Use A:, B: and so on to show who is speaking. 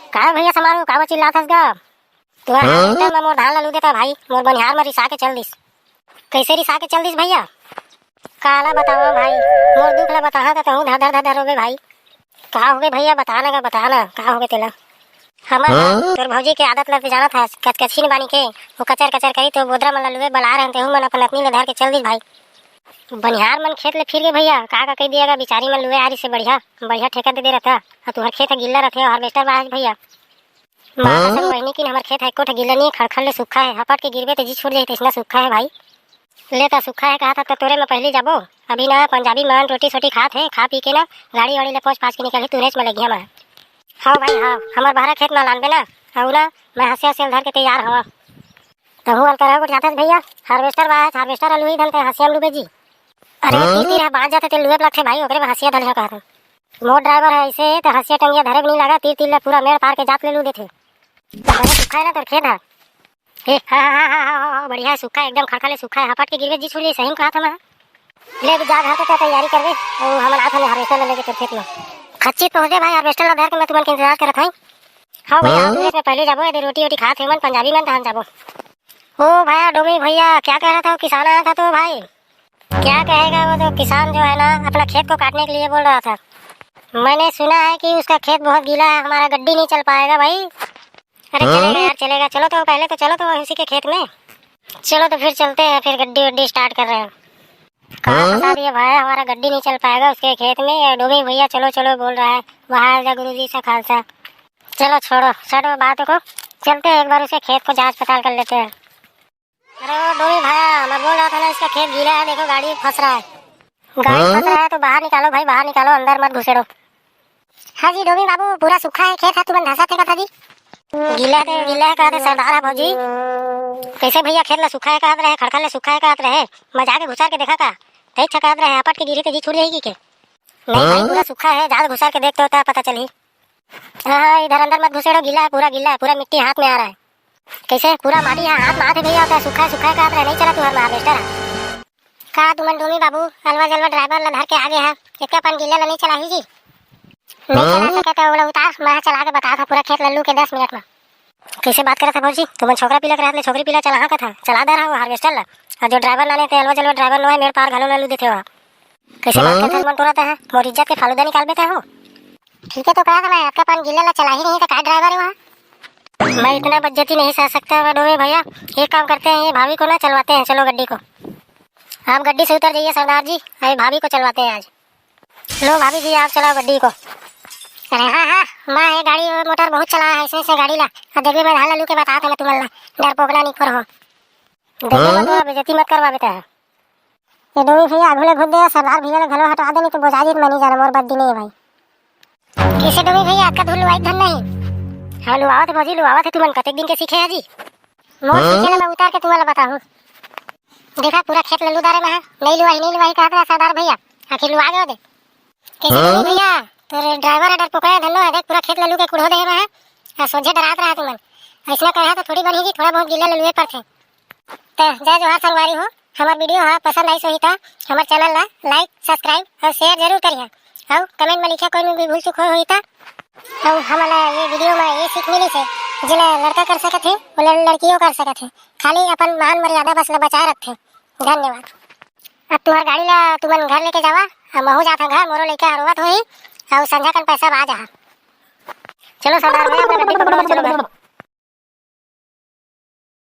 A: का भैया समारो कावा चिल्लात हस गा। तुहर हाथ में मोर धान ला लू देता भाई, मोर बनिहार में रिसा के चल दिस। कैसे रिसा के चल दिस भैया? काला बताओ भाई, मोर दुख ला बताहा त तहू धर धर धर होगे भाई। का होगे भैया बताना का बताना, का होगे तेला? हमर तोर भौजी के आदत ला जाना था, कचकछी बानी के वो कचर कचर करी तो बोदरा मन ला लुए बला रहे ते हूं मन अपन अपनी ले धर के चल दिस भाई। बनिहार मन खेत ले फिर गए भैया, का कह दिएगा बिचारी मन लुए आरी से बढ़िया बढ़िया ठेका दे रहता। और तुहर खेत गिल्ला रहते हार्वेस्टर बाज भैया। माँ कसम महीने की हमार खेत है कोठ गिल्ला नहीं, खड़खड़ ले सूखा है, हपट के गिरबे तो जी छूट जाए इतना सूखा है भाई। लेता सूखा है कहा था तो तोरे में पहले जाबो। अभी ना पंजाबी मान रोटी सोटी खात है, खा पी के ना गाड़ी वाड़ी ले पहुँच के निकल तुरेच में लगी मैं। हाँ भाई हाँ, हमार बाहर खेत में लान ना और ना मैं हंसिया से धर के तैयार हवा। तो हूँ अलकर जाता भैया हार्वेस्टर बाज हार्वेस्टर अलुई धन के हंसिया लुबे जी। अरे तीर है बाज जाते ते लुए लगते भाई, ओकरे में हंसिया धल कहा था। मोर ड्राइवर है ऐसे तो हंसिया टंगिया धरे भी नहीं लगा, तीर तीर पूरा मेड़ पार के जात ले लू देते। सूखा है ना तोर खेत है? हाँ बढ़िया है, सूखा एकदम खड़खड़े सूखा है, हपट के गिरवे जी छुली सही कहा था मैं। ले जा घर तो तैयारी कर दे और हमारे हाथ में हार्वेस्टर लेके तेरे खेत में खच्ची पहुंच जाए भाई। हार्वेस्टर ला धर के मैं तुम्हारे इंतजार करत हई। हाँ भैया तुझे में पहले जाबो, इधर रोटी वोटी खाते मन पंजाबी मन तहन जाबो। ओ भैया डोमी भैया क्या कह रहा था? किसान आया था तो भाई क्या कहेगा वो तो किसान जो है ना अपना खेत को काटने के लिए बोल रहा था। मैंने सुना है कि उसका खेत बहुत गीला है, हमारा गड्डी नहीं चल पाएगा भाई। अरे चलेगा यार चलेगा, चलो तो पहले तो चलो तो उसी के खेत में चलो तो फिर चलते हैं, फिर गड्डी वड्डी स्टार्ट कर रहे हैं। कहाँ फंसा दिया भाई, हमारा गड्डी नहीं चल पाएगा उसके खेत में। डोमी भैया चलो चलो बोल रहा है, बाहर जा गुरु जी से खालसा। चलो छोड़ो छोड़ो बातों को, चलते हैं एक बार उसके खेत को जांच पड़ताल कर लेते हैं। अरे वो डोमी भैया मैं बोल रहा था ना इसका खेत गीला है, देखो गाड़ी फंस रहा है। गाड़ी फंस रहा है तो बाहर निकालो भाई, बाहर निकालो, अंदर मत घुसेड़ो। हाँ जी डोमी बाबू पूरा सूखा है खेत है, तुम धसा थे था जी। गीला है कहते सरदार है भौजी। कैसे भैया खेत ला सूखा है कहत रहे, खड़खड़ ले सूखा है कहत रहे, मैं जाके घुसार के देखा था तही छकात रहे, हपट के गिरी ते जी छूट जाएगी के? नहीं भाई पूरा सूखा है, ज्यादा घुसार के देखते होता पता चली। हाँ इधर अंदर मत घुसेड़ो, गीला है पूरा मिट्टी हाथ में आ रहा है। कैसे पूरा माटी हाथ में आते भैया होता है, सूखा है कहत रहे, नहीं चला तुम्हारा हार्वेस्टर का तुमन डोमी बाबू अलवा जलवा ड्राइवर ला धर के आगे है, एक अपन गीला ला नहीं चला ही जी। नहीं चला सके तो उतार, मैं चला के बता था पूरा खेत लल्लू के 10 मिनट में। कैसे बात कर रहा था भौजी? तुम छोकरा पिला के रहते छोकरी पिला चला का था, चला दे रहा हूँ हार्वेस्टर ला। और जो ड्राइवर लाने थे अलवा जलवा ड्राइवर नो है मेरे पार घालो लल्लू देते हो। कैसे बात करते मन तोड़ाते हैं, मोर इज्जत के फालूदा निकाल देते हो। ठीक है तो कहा था मैं आपका पान गीला ला चला ही नहीं था, का ड्राइवर है वहाँ? मैं इतना बज्जती नहीं सह सकता डोमे भैया, एक काम करते हैं ये भाभी को ना चलवाते हैं, चलो गड्डी को। आप गड्डी से उतर जाइए सरदार जी, अभी भाभी को चलवाते हैं आज। लो भाभी जी आप चलाओ गड्डी को। अरे हाँ मैं ये गाड़ी मोटर बहुत चला है, ऐसे गाड़ी ला देखिए मैं धान लू के बता मैं तुम्हारा डर पोकला नहीं खोर हो, देखिए मत बेइज्जती मत करवा बेटा। ये डोमी भैया आगू ले घुस दे, सरदार भैया घलो हटा दे, नहीं तो बोझाजी मैं नहीं जाना, मोर बद्दी नहीं है भाई। कैसे डोमी भैया आपका धूल लुआई धन नहीं? हाँ लुआवत है भौजी लुआवत है, तुमन कतेक दिन के सीखे है जी? मोर सीखे मैं उतार के तुम्हारा बताऊँ। देखा पूरा खेत लल्लू दारे में है, नहीं लुआई कहता सरदार भैया, आखिर लुआ गए दे। कैसे भैया तो ड्राइवर डर पकड़ा धनो है, देख पूरा खेत लल्लू के कुड़ो दे रहा है, सोझे डरात रहा तुमन ऐसा कहा तो थोड़ी बनी जी, थोड़ा बहुत गिल्ला लल्लुए पर थे। तो जय जोहार संगवारी हो, हमार वीडियो हा पसंद आई सो ही था हमार चैनल ला लाइक सब्सक्राइब और शेयर जरूर करिए, और कमेंट में लिखा कोई भी भूल चूक होई था। और हमारा ये वीडियो में ये सीख मिली से जिन्हें लड़का कर सकत है वो लड़कियों कर सकत है, खाली अपन मान मर्यादा बस बचाए रखे। धन्यवाद। अब तुम्हार गाड़ी ला तुमन घर लेके जावा, महू जाता घर मोरो लेके हरवत होई और संझा कन पैसा आ जा। चलो सरदार भैया अपना गड्डी पकड़ो।